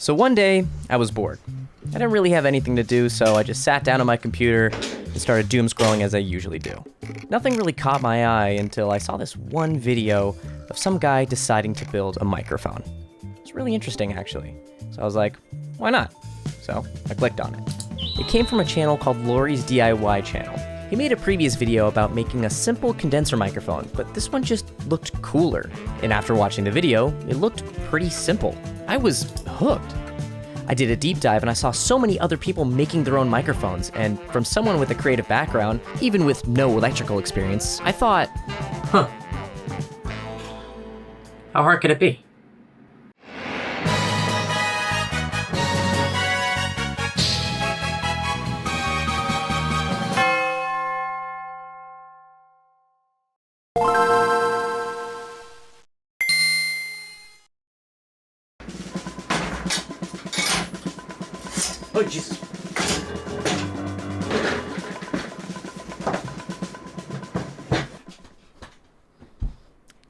So one day, I was bored. I didn't really have anything to do, so I just sat down on my computer and started doom scrolling as I usually do. Nothing really caught my eye until I saw this one video of some guy deciding to build a microphone. It's really interesting, actually. So I was like, why not? So I clicked on it. It came from a channel called Lori's DIY channel. He made a previous video about making a simple condenser microphone, but this one just looked cooler. And after watching the video, it looked pretty simple. I was hooked. I did a deep dive and I saw so many other people making their own microphones, and from someone with a creative background, even with no electrical experience, I thought, huh, how hard could it be? Oh, Jesus.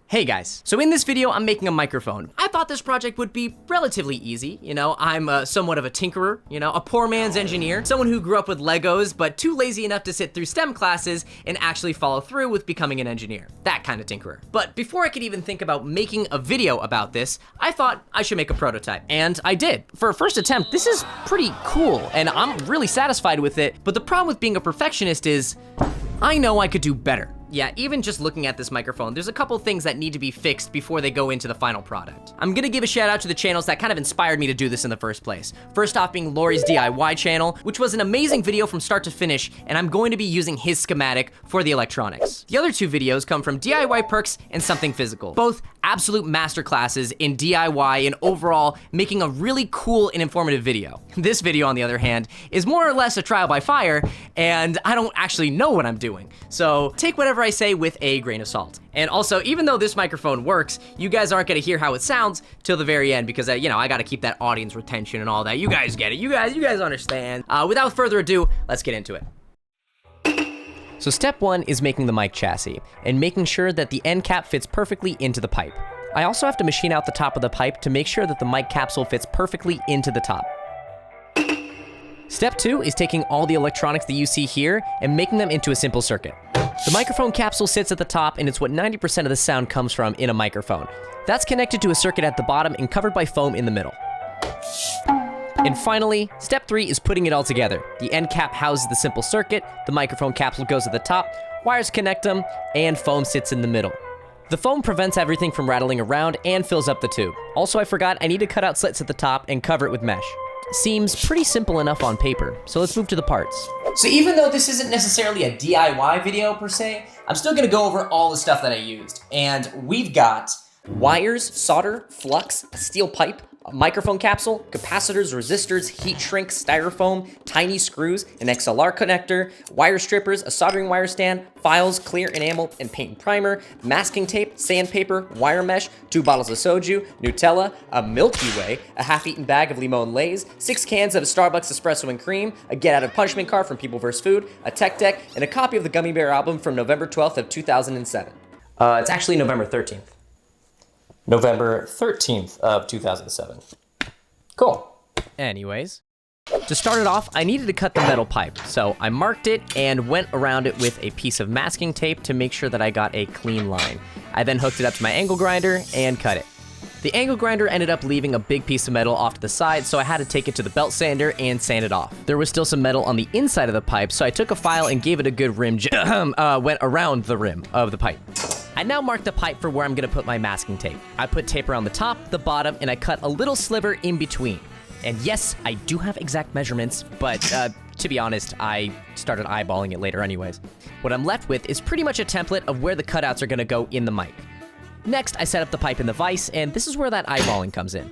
Hey guys, so in this video, I'm making a microphone. I thought this project would be relatively easy. You know, I'm somewhat of a tinkerer, you know, a poor man's engineer, someone who grew up with Legos, but too lazy enough to sit through STEM classes and actually follow through with becoming an engineer. That kind of tinkerer. But before I could even think about making a video about this, I thought I should make a prototype. And I did. For a first attempt, this is pretty cool, and I'm really satisfied with it. But the problem with being a perfectionist is, I know I could do better. Yeah, even just looking at this microphone, there's a couple things that need to be fixed before they go into the final product. I'm gonna give a shout out to the channels that kind of inspired me to do this in the first place. First off being Lori's DIY channel, which was an amazing video from start to finish, and I'm going to be using his schematic for the electronics. The other two videos come from DIY Perks and Something Physical, both absolute masterclasses in DIY and overall making a really cool and informative video. This video, on the other hand, is more or less a trial by fire, and I don't actually know what I'm doing. So take whatever I say with a grain of salt. And also, even though this microphone works, you guys aren't gonna hear how it sounds till the very end because, you know, I gotta keep that audience retention and all that. You guys get it, you guys understand. Without further ado, let's get into it. So step one is making the mic chassis and making sure that the end cap fits perfectly into the pipe. I also have to machine out the top of the pipe to make sure that the mic capsule fits perfectly into the top. Step two is taking all the electronics that you see here and making them into a simple circuit. The microphone capsule sits at the top, and it's what 90% of the sound comes from in a microphone. That's connected to a circuit at the bottom and covered by foam in the middle. And finally, step three is putting it all together. The end cap houses the simple circuit, the microphone capsule goes at the top, wires connect them, and foam sits in the middle. The foam prevents everything from rattling around and fills up the tube. Also, I forgot I need to cut out slits at the top and cover it with mesh. Seems pretty simple enough on paper, so let's move to the parts. So even though this isn't necessarily a DIY video per se, I'm still gonna go over all the stuff that I used. And we've got wires, solder, flux, a steel pipe, a microphone capsule, capacitors, resistors, heat shrink, styrofoam, tiny screws, an XLR connector, wire strippers, a soldering wire stand, files, clear enamel and paint and primer, masking tape, sandpaper, wire mesh, 2 bottles of soju, Nutella, a Milky Way, a half-eaten bag of limon Lay's, 6 cans of Starbucks espresso and cream, a get-out-of-punishment card from People vs. Food, a tech deck, and a copy of the Gummy Bear album from November 12th of 2007. It's actually November 13th. November 13th of 2007. Cool. Anyways, to start it off, I needed to cut the metal pipe, so I marked it and went around it with a piece of masking tape to make sure that I got a clean line. I then hooked it up to my angle grinder and cut it. The angle grinder ended up leaving a big piece of metal off to the side, so I had to take it to the belt sander and sand it off. There was still some metal on the inside of the pipe, so I took a file and gave it a good rim went around the rim of the pipe. I now marked the pipe for where I'm gonna put my masking tape. I put tape around the top, the bottom, and I cut a little sliver in between. And yes, I do have exact measurements, but to be honest, I started eyeballing it later anyways. What I'm left with is pretty much a template of where the cutouts are gonna go in the mic. Next, I set up the pipe in the vise, and this is where that eyeballing comes in.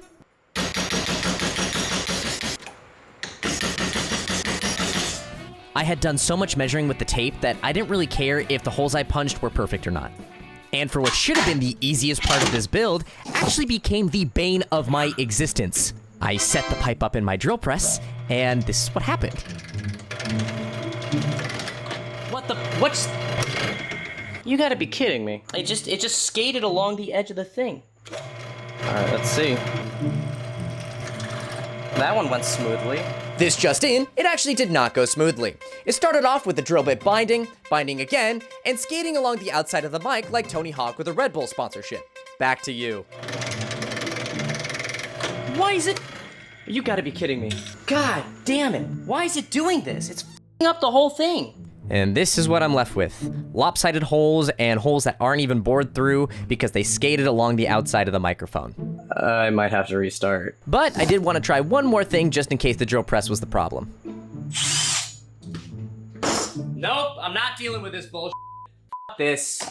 I had done so much measuring with the tape that I didn't really care if the holes I punched were perfect or not. And for what should have been the easiest part of this build, actually became the bane of my existence. I set the pipe up in my drill press, and this is what happened. What's... You gotta be kidding me. It just skated along the edge of the thing. All right, let's see. that one went smoothly. This just in, it actually did not go smoothly. It started off with the drill bit binding again, and skating along the outside of the mic like Tony Hawk with a Red Bull sponsorship. Back to you. Why is it? You gotta be kidding me. God damn it. Why is it doing this? It's f***ing up the whole thing. And this is what I'm left with. Lopsided holes and holes that aren't even bored through because they skated along the outside of the microphone. I might have to restart. But I did want to try one more thing just in case the drill press was the problem. Nope, I'm not dealing with this bullshit. F*** this.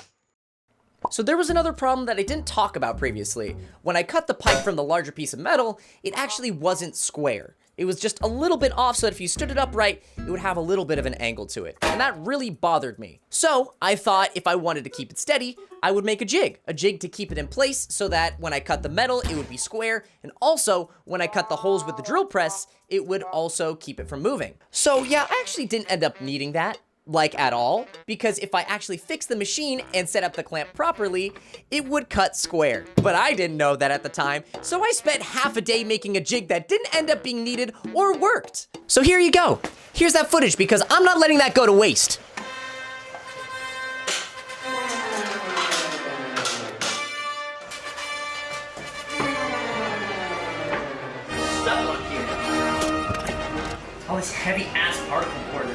So there was another problem that I didn't talk about previously. When I cut the pipe from the larger piece of metal, it actually wasn't square. It was just a little bit off, so that if you stood it upright, it would have a little bit of an angle to it. And that really bothered me. So I thought if I wanted to keep it steady, I would make a jig to keep it in place so that when I cut the metal, it would be square. And also, when I cut the holes with the drill press, it would also keep it from moving. So yeah, I actually didn't end up needing that. Like at all, because if I actually fixed the machine and set up the clamp properly, it would cut square. But I didn't know that at the time, so I spent half a day making a jig that didn't end up being needed or worked. So here you go. Here's that footage because I'm not letting that go to waste. Stuff on here. All this heavy ass particle board.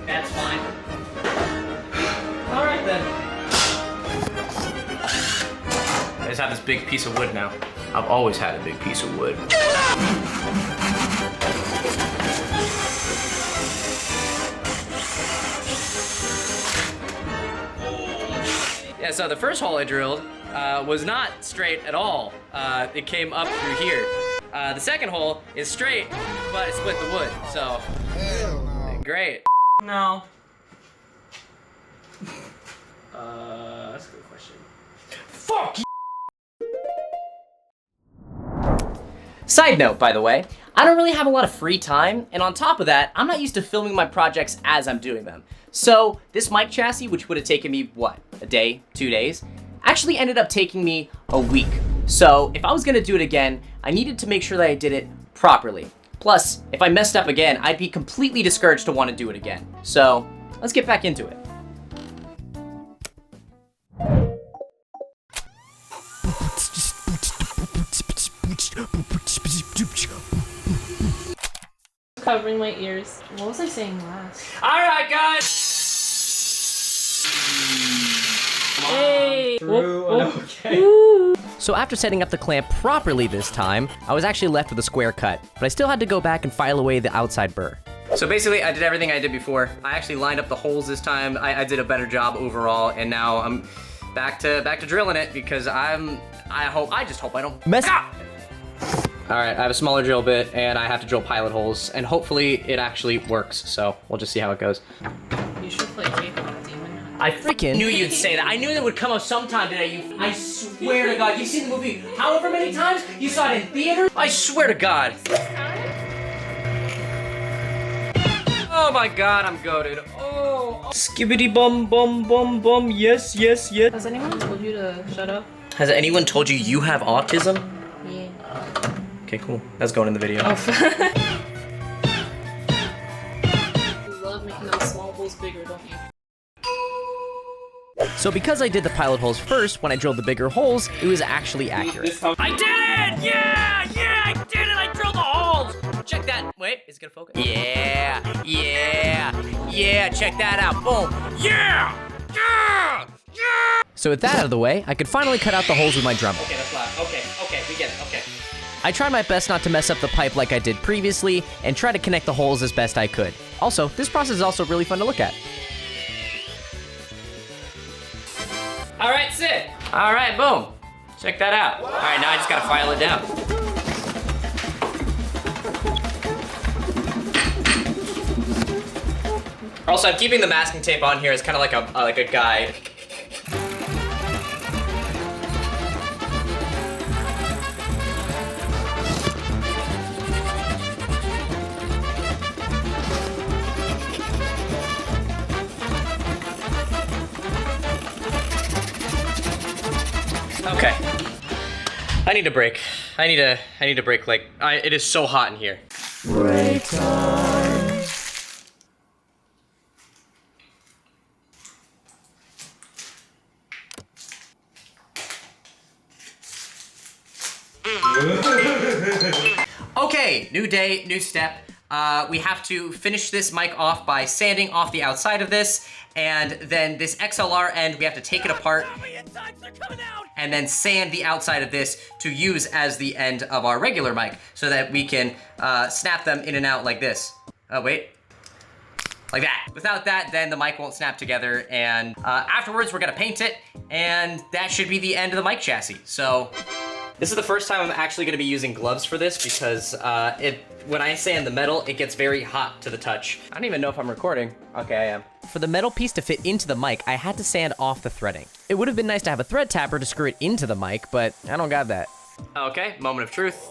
That's fine. Alright then. I just have this big piece of wood now. I've always had a big piece of wood. Yeah, so the first hole I drilled was not straight at all. It came up through here. The second hole is straight, but it split the wood, so great. No. That's a good question. Fuck you! Side note, by the way, I don't really have a lot of free time, and on top of that, I'm not used to filming my projects as I'm doing them. So this mic chassis, which would have taken me, what, a day, 2 days, actually ended up taking me a week. So if I was gonna do it again, I needed to make sure that I did it properly. Plus, if I messed up again, I'd be completely discouraged to want to do it again. So let's get back into it. Covering my ears. What was I saying last? Alright, guys! Hey! Okay. So after setting up the clamp properly this time, I was actually left with a square cut, but I still had to go back and file away the outside burr. So basically, I did everything I did before. I actually lined up the holes this time. I did a better job overall, and now I'm back to drilling it because I just hope I don't mess up. All right, I have a smaller drill bit, and I have to drill pilot holes, and hopefully it actually works. So we'll just see how it goes. You should play Jake on a demon hunt. I freaking knew you'd say that. I knew that would come up sometime today. I swear to God, you've seen the movie however many times. You saw it in theater. I swear to God. Oh my God, I'm goated. Oh, skibbity bum bum bum bum. Yes, yes, yes. Has anyone told you to shut up? Has anyone told you you have autism? Yeah. Okay, cool. That's going in the video. Oh. You love making those small holes bigger, don't you? So because I did the pilot holes first, when I drilled the bigger holes, it was actually accurate. I did it! Yeah! Yeah, I did it! I drilled the holes! Check that. Wait, is it gonna focus? Yeah! Yeah! Yeah, check that out. Boom! Yeah! Yeah! Yeah! So with that out of the way, I could finally cut out the holes with my Dremel. Okay, that's loud. Okay, we get it. Okay. I tried my best not to mess up the pipe like I did previously, and try to connect the holes as best I could. Also, this process is also really fun to look at. All right, sit. All right, boom. Check that out. All right, now I just gotta file it down. Also, I'm keeping the masking tape on here as kind of like a guide. Okay. I need a break. I need a break. Like, it is so hot in here. Break time. Okay, new day, new step. We have to finish this mic off by sanding off the outside of this, and then this XLR end, we have to take it apart and then sand the outside of this to use as the end of our regular mic so that we can snap them in and out like this. Oh, wait. Like that. Without that, then the mic won't snap together, and afterwards we're gonna paint it, and that should be the end of the mic chassis. So this is the first time I'm actually gonna be using gloves for this because when I sand the metal, it gets very hot to the touch. I don't even know if I'm recording. Okay, I am. For the metal piece to fit into the mic, I had to sand off the threading. It would have been nice to have a thread tapper to screw it into the mic, but I don't got that. Okay, moment of truth.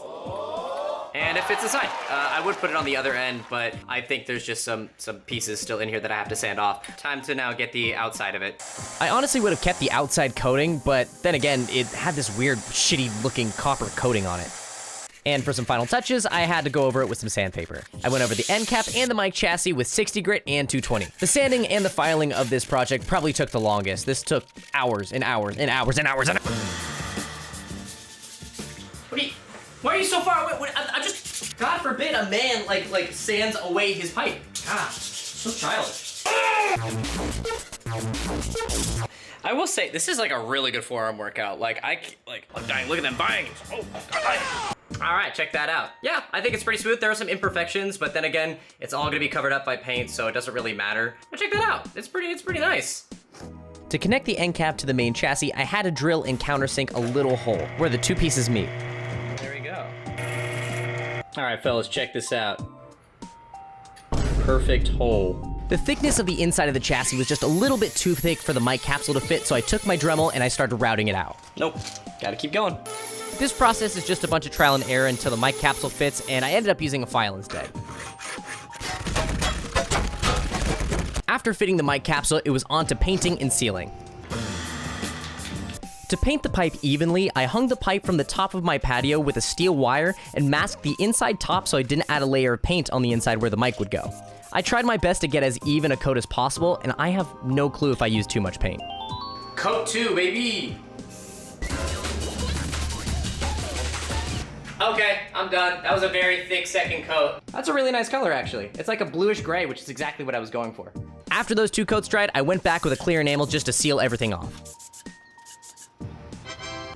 And it fits inside. I would put it on the other end, but I think there's just some pieces still in here that I have to sand off. Time to now get the outside of it. I honestly would have kept the outside coating, but then again, it had this weird, shitty looking copper coating on it. And for some final touches, I had to go over it with some sandpaper. I went over the end cap and the mic chassis with 60 grit and 220. The sanding and the filing of this project probably took the longest. This took hours and hours and hours and hours and hours. Why are you so far away? I just, God forbid a man like sands away his pipe. God, so childish. I will say, this is like a really good forearm workout. I'm dying, look at them bangs. Oh, God. All right, check that out. Yeah, I think it's pretty smooth. There are some imperfections, but then again, it's all gonna be covered up by paint, so it doesn't really matter. But check that out, it's pretty nice. To connect the end cap to the main chassis, I had to drill and countersink a little hole where the two pieces meet. There we go. All right, fellas, check this out. Perfect hole. The thickness of the inside of the chassis was just a little bit too thick for the mic capsule to fit, so I took my Dremel and I started routing it out. Nope, gotta keep going. This process is just a bunch of trial and error until the mic capsule fits, and I ended up using a file instead. After fitting the mic capsule, it was on to painting and sealing. To paint the pipe evenly, I hung the pipe from the top of my patio with a steel wire and masked the inside top so I didn't add a layer of paint on the inside where the mic would go. I tried my best to get as even a coat as possible, and I have no clue if I used too much paint. Coat 2, baby! Okay, I'm done. That was a very thick second coat. That's a really nice color, actually. It's like a bluish gray, which is exactly what I was going for. After those two coats dried, I went back with a clear enamel just to seal everything off.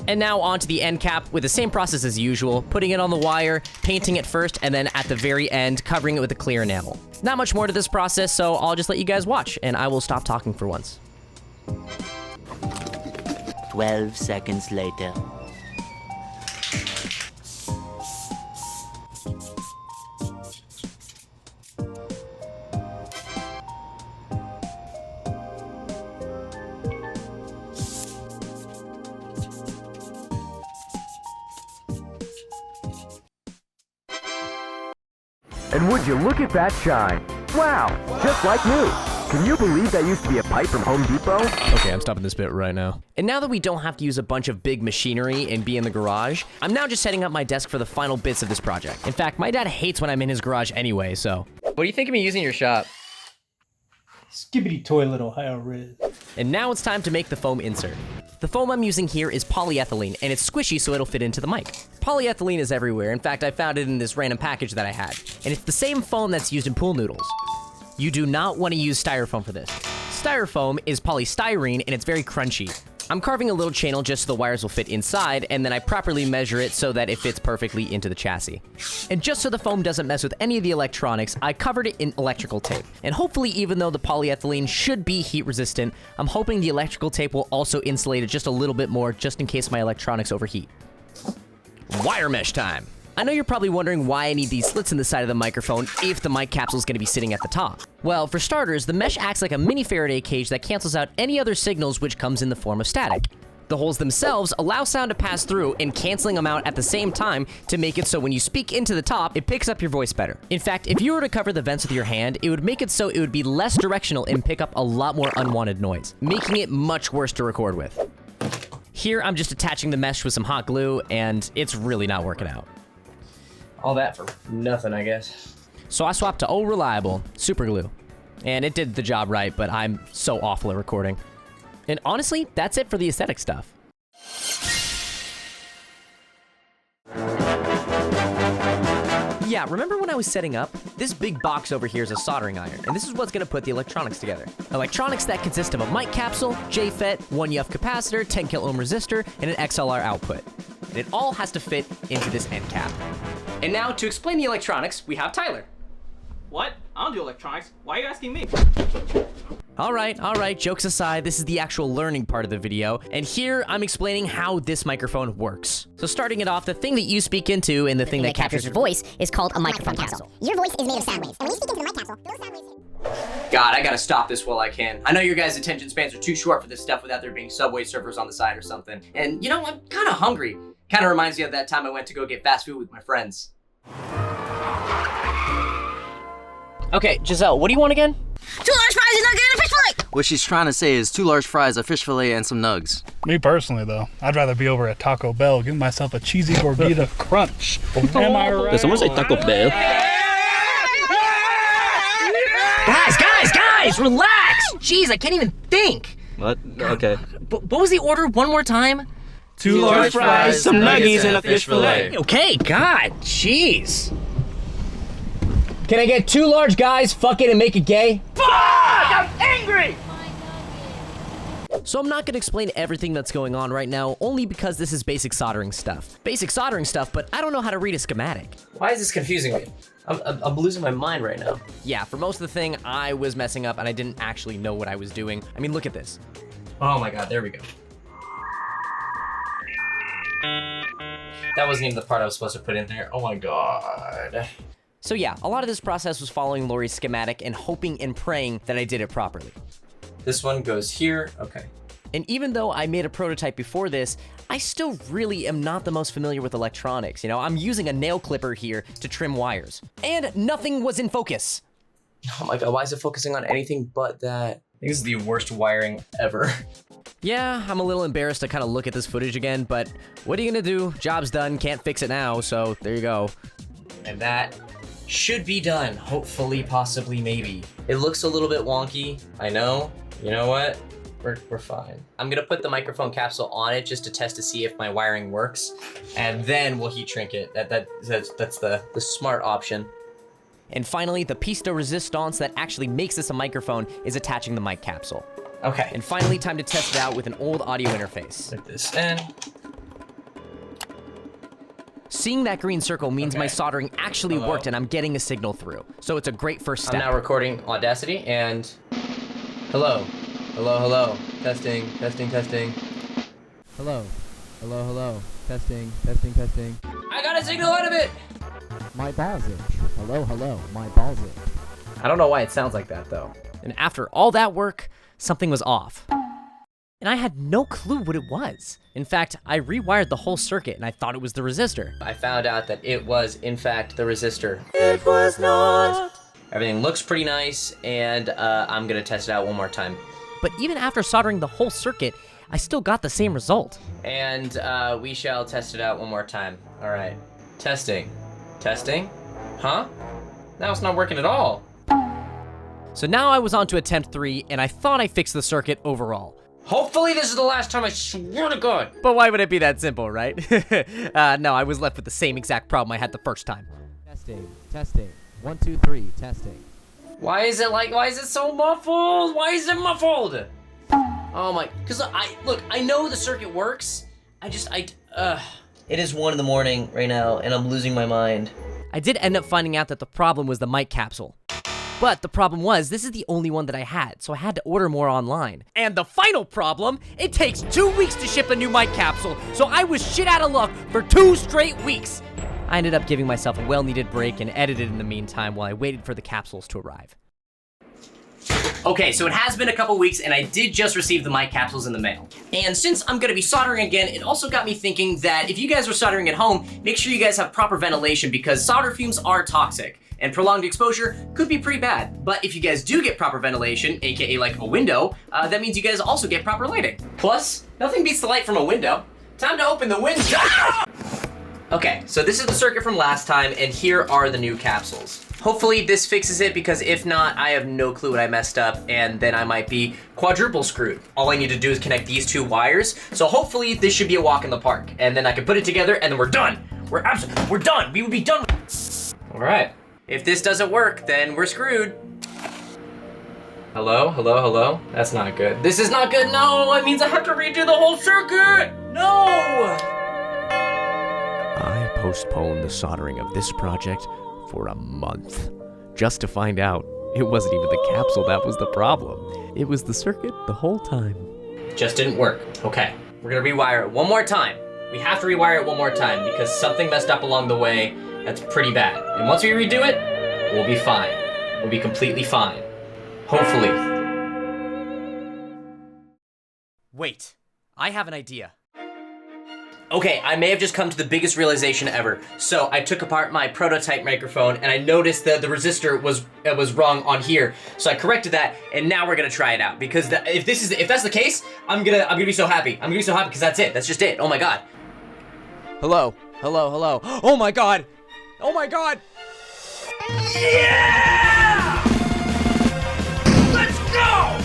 And now onto the end cap with the same process as usual, putting it on the wire, painting it first, and then at the very end, covering it with a clear enamel. Not much more to this process, so I'll just let you guys watch, and I will stop talking for once. 12 seconds later. And would you look at that shine? Wow, just like new. Can you believe that used to be a pipe from Home Depot? Okay, I'm stopping this bit right now. And now that we don't have to use a bunch of big machinery and be in the garage, I'm now just setting up my desk for the final bits of this project. In fact, my dad hates when I'm in his garage anyway, so. What do you think of me using your shop? Skibbity toilet, Ohio Riz. And now it's time to make the foam insert. The foam I'm using here is polyethylene, and it's squishy so it'll fit into the mic. Polyethylene is everywhere. In fact, I found it in this random package that I had. And it's the same foam that's used in pool noodles. You do not want to use styrofoam for this. Styrofoam is polystyrene, and it's very crunchy. I'm carving a little channel just so the wires will fit inside, and then I properly measure it so that it fits perfectly into the chassis. And just so the foam doesn't mess with any of the electronics, I covered it in electrical tape. And hopefully, even though the polyethylene should be heat resistant, I'm hoping the electrical tape will also insulate it just a little bit more, just in case my electronics overheat. Wire mesh time. I know you're probably wondering why I need these slits in the side of the microphone if the mic capsule is going to be sitting at the top. Well, for starters, the mesh acts like a mini Faraday cage that cancels out any other signals which comes in the form of static. The holes themselves allow sound to pass through and canceling them out at the same time to make it so when you speak into the top, it picks up your voice better. In fact, if you were to cover the vents with your hand, it would make it so it would be less directional and pick up a lot more unwanted noise, making it much worse to record with. Here, I'm just attaching the mesh with some hot glue, and it's really not working out. All that for nothing, I guess. So I swapped to old reliable super glue. And it did the job right, but I'm so awful at recording. And honestly, that's it for the aesthetic stuff. Yeah, remember when I was setting up? This big box over here is a soldering iron, and this is what's gonna put the electronics together. Electronics that consist of a mic capsule, JFET, 1 UF capacitor, 10 kilo ohm resistor, and an XLR output. And it all has to fit into this end cap. And now to explain the electronics, we have Tyler. What? I don't do electronics. Why are you asking me? All right, jokes aside, this is the actual learning part of the video, and here I'm explaining how this microphone works. So starting it off, the thing that you speak into and the thing that captures your voice is called a microphone capsule. Your voice is made of sound waves, and when you speak into the mic capsule, those sound waves... God, I gotta stop this while I can. I know your guys' attention spans are too short for this stuff without there being Subway servers on the side or something. And you know, I'm kinda hungry. Kinda reminds me of that time I went to go get fast food with my friends. Okay, Giselle, what do you want again? 2 large fries and nugget and a fish fillet! What she's trying to say is 2 large fries, a fish fillet, and some nugs. Me personally, though, I'd rather be over at Taco Bell getting myself a cheesy gordita crunch. Am I right? Did someone say Taco Bell? Guys, relax! Jeez, I can't even think. What? Okay. What was the order one more time? 2 large fries, some nuggies, and a fish fillet. Okay, God, jeez. Can I get 2 large guys, fuck it, and make it gay? Fuck! I'm angry! So I'm not gonna explain everything that's going on right now, only because this is basic soldering stuff. Basic soldering stuff, but I don't know how to read a schematic. Why is this confusing me? I'm losing my mind right now. Yeah, for most of the thing, I was messing up and I didn't actually know what I was doing. I mean, look at this. Oh my God, there we go. That wasn't even the part I was supposed to put in there. Oh my God. So yeah, a lot of this process was following Lori's schematic and hoping and praying that I did it properly. This one goes here, okay. And even though I made a prototype before this, I still really am not the most familiar with electronics. You know, I'm using a nail clipper here to trim wires. And nothing was in focus. Oh my God, why is it focusing on anything but that? I think this is the worst wiring ever. Yeah, I'm a little embarrassed to kind of look at this footage again, but what are you gonna do? Job's done, can't fix it now, so there you go. And that should be done, hopefully, possibly, maybe. It looks a little bit wonky, I know. You know what? We're fine. I'm gonna put the microphone capsule on it just to test to see if my wiring works, and then we'll heat shrink it. That's the smart option. And finally, the piece de resistance that actually makes this a microphone is attaching the mic capsule. Okay. And finally, time to test it out with an old audio interface. Put this in. Seeing that green circle means my soldering actually worked and I'm getting a signal through. So it's a great first step. I'm now recording Audacity and hello. Hello, hello. Testing, testing, testing. Hello. Hello, hello. Testing, testing, testing. I got a signal out of it! My balls itch. Hello, hello. My balls itch. I don't know why it sounds like that though. And after all that work, something was off. And I had no clue what it was. In fact, I rewired the whole circuit and I thought it was the resistor. I found out that it was, in fact, the resistor. It was not! Everything looks pretty nice, and I'm gonna test it out one more time. But even after soldering the whole circuit, I still got the same result. And we shall test it out one more time. All right, testing. Testing? Huh? Now it's not working at all. So now I was on to attempt 3, and I thought I fixed the circuit overall. Hopefully this is the last time, I swear to God. But why would it be that simple, right? No, I was left with the same exact problem I had the first time. Testing, testing. 1, 2, 3, testing. Why is it so muffled? Why is it muffled? Oh my, look, I know the circuit works. It is 1 in the morning right now, and I'm losing my mind. I did end up finding out that the problem was the mic capsule. But the problem was, this is the only one that I had, so I had to order more online. And the final problem, it takes 2 weeks to ship a new mic capsule, so I was shit out of luck for 2 straight weeks. I ended up giving myself a well-needed break and edited in the meantime while I waited for the capsules to arrive. Okay, so it has been a couple weeks and I did just receive the mic capsules in the mail. And since I'm gonna be soldering again, it also got me thinking that if you guys are soldering at home, make sure you guys have proper ventilation because solder fumes are toxic. and prolonged exposure could be pretty bad. But if you guys do get proper ventilation, aka like a window, that means you guys also get proper lighting. Plus, nothing beats the light from a window. Time to open the window. Okay, so this is the circuit from last time, and here are the new capsules. Hopefully this fixes it, because if not, I have no clue what I messed up, and then I might be quadruple screwed. All I need to do is connect these two wires, so hopefully this should be a walk in the park, and then I can put it together, and then we're done. We're done. We would be done. All right. If this doesn't work, then we're screwed. Hello, hello, hello. That's not good. This is not good. No, it means I have to redo the whole circuit. No. I postponed the soldering of this project for a month, just to find out it wasn't even the capsule that was the problem. It was the circuit the whole time. Just didn't work. Okay, we're gonna rewire it one more time. We have to rewire it one more time because something messed up along the way that's pretty bad. And once we redo it, we'll be fine. We'll be completely fine. Hopefully. Wait, I have an idea. Okay, I may have just come to the biggest realization ever. So I took apart my prototype microphone and I noticed that the resistor was wrong on here. So I corrected that, and now we're gonna try it out, because if that's the case, I'm gonna be so happy. I'm gonna be so happy because that's it. That's just it. Oh my god. Hello, hello, hello. Oh my god. Oh my god. Yeah! Let's go!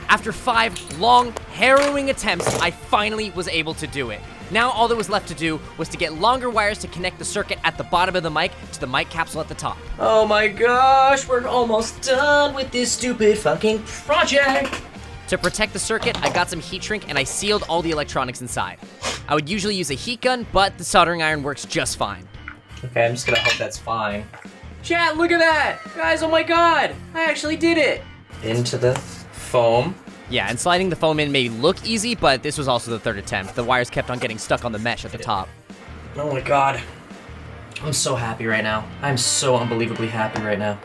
After 5 long, harrowing attempts, I finally was able to do it. Now all that was left to do was to get longer wires to connect the circuit at the bottom of the mic to the mic capsule at the top. Oh my gosh, we're almost done with this stupid fucking project. To protect the circuit, I got some heat shrink and I sealed all the electronics inside. I would usually use a heat gun, but the soldering iron works just fine. Okay, I'm just gonna hope that's fine. Chat, look at that! Guys, oh my god! I actually did it! Into the foam. Yeah, and sliding the foam in may look easy, but this was also the 3rd attempt. The wires kept on getting stuck on the mesh at the top. Oh my god. I'm so happy right now. I'm so unbelievably happy right now.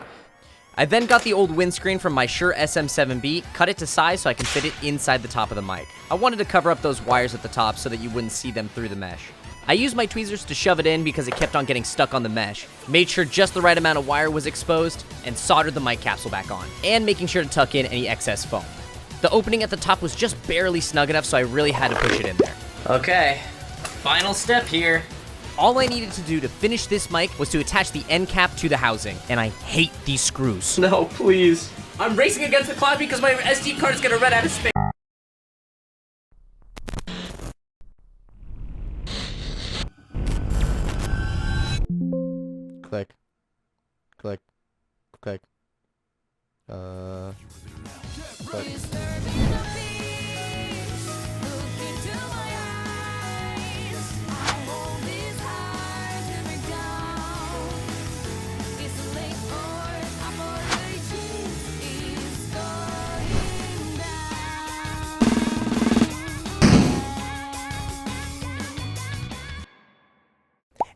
I then got the old windscreen from my Shure SM7B, cut it to size so I can fit it inside the top of the mic. I wanted to cover up those wires at the top so that you wouldn't see them through the mesh. I used my tweezers to shove it in because it kept on getting stuck on the mesh, made sure just the right amount of wire was exposed, and soldered the mic capsule back on, and making sure to tuck in any excess foam. The opening at the top was just barely snug enough, so I really had to push it in there. Okay, final step here. All I needed to do to finish this mic was to attach the end cap to the housing, and I hate these screws. No, please. I'm racing against the clock because my SD card is gonna run out of space. Click. Click. Click. Click.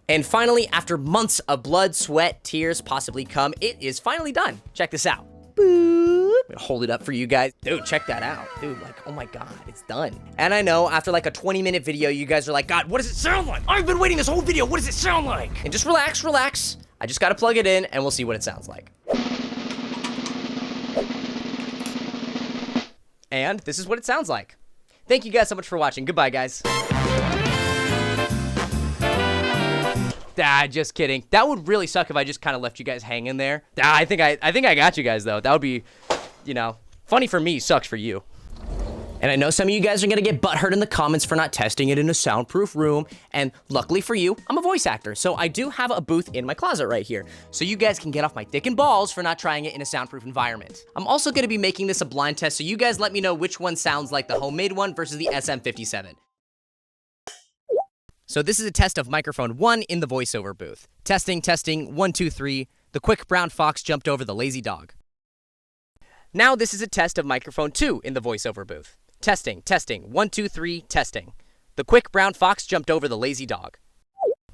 And finally, after months of blood, sweat, tears, possibly cum, it is finally done. Check this out. Boop. Hold it up for you guys. Dude, check that out. Dude, like, oh my god, it's done. And I know, after like a 20-minute video, you guys are like, God, what does it sound like? I've been waiting this whole video. What does it sound like? And just relax, relax. I just gotta plug it in, and we'll see what it sounds like. And this is what it sounds like. Thank you guys so much for watching. Goodbye, guys. Ah, just kidding. That would really suck if I just kind of left you guys hanging there. Ah, I think I got you guys though. That would be, you know, funny for me, sucks for you. And I know some of you guys are gonna get butthurt in the comments for not testing it in a soundproof room. And luckily for you, I'm a voice actor, so I do have a booth in my closet right here. So you guys can get off my dick and balls for not trying it in a soundproof environment. I'm also gonna be making this a blind test, so you guys let me know which one sounds like the homemade one versus the SM57. So this is a test of microphone 1 in the voiceover booth. Testing, testing, 1, 2, 3. The quick brown fox jumped over the lazy dog. Now this is a test of microphone 2 in the voiceover booth. Testing, testing, 1, 2, 3, testing. The quick brown fox jumped over the lazy dog.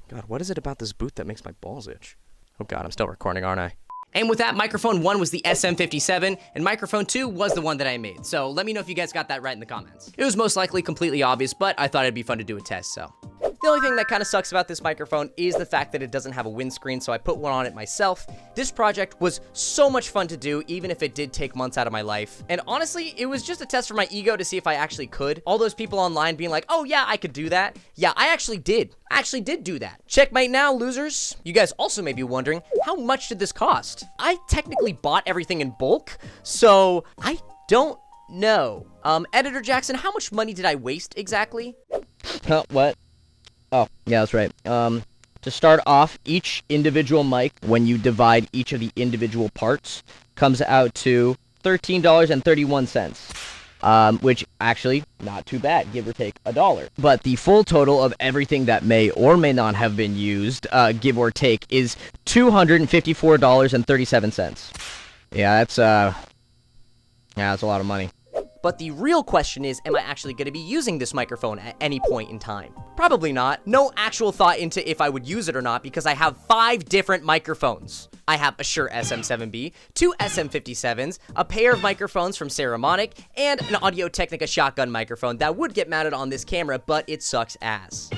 God, what is it about this booth that makes my balls itch? Oh God, I'm still recording, aren't I? And with that, microphone 1 was the SM57, and microphone 2 was the one that I made. So let me know if you guys got that right in the comments. It was most likely completely obvious, but I thought it'd be fun to do a test, so. The only thing that kind of sucks about this microphone is the fact that it doesn't have a windscreen, so I put one on it myself. This project was so much fun to do, even if it did take months out of my life. And honestly, it was just a test for my ego to see if I actually could. All those people online being like, oh yeah, I could do that. Yeah, I actually did. I actually did do that. Checkmate now, losers. You guys also may be wondering, how much did this cost? I technically bought everything in bulk, so I don't know. Editor Jackson, how much money did I waste exactly? What? Oh, yeah, that's right. To start off, each individual mic, when you divide each of the individual parts, comes out to $13.31. Which actually, not too bad, give or take $1. But the full total of everything that may or may not have been used, give or take, is $254.37. Yeah, that's a lot of money. But the real question is, am I actually going to be using this microphone at any point in time? Probably not. No actual thought into if I would use it or not, because I have 5 different microphones. I have a Shure SM7B, 2 SM57s, a pair of microphones from Ceramonic, and an Audio-Technica shotgun microphone that would get mounted on this camera, but it sucks ass.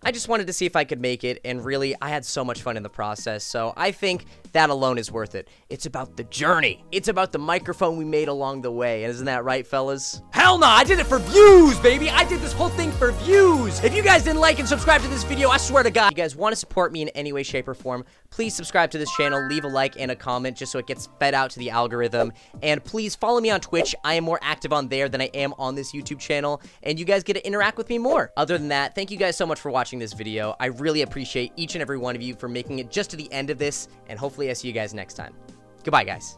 I just wanted to see if I could make it, and really, I had so much fun in the process, so I think that alone is worth it. It's about the journey. It's about the microphone we made along the way, and isn't that right, fellas? Hell no, I did it for views, baby! I did this whole thing for views! If you guys didn't like and subscribe to this video, I swear to God, if you guys want to support me in any way, shape, or form, please subscribe to this channel, leave a like and a comment just so it gets fed out to the algorithm, and please follow me on Twitch. I am more active on there than I am on this YouTube channel, and you guys get to interact with me more. Other than that, thank you guys so much for watching this video. I really appreciate each and every one of you for making it just to the end of this, and hopefully I see you guys next time. Goodbye, guys.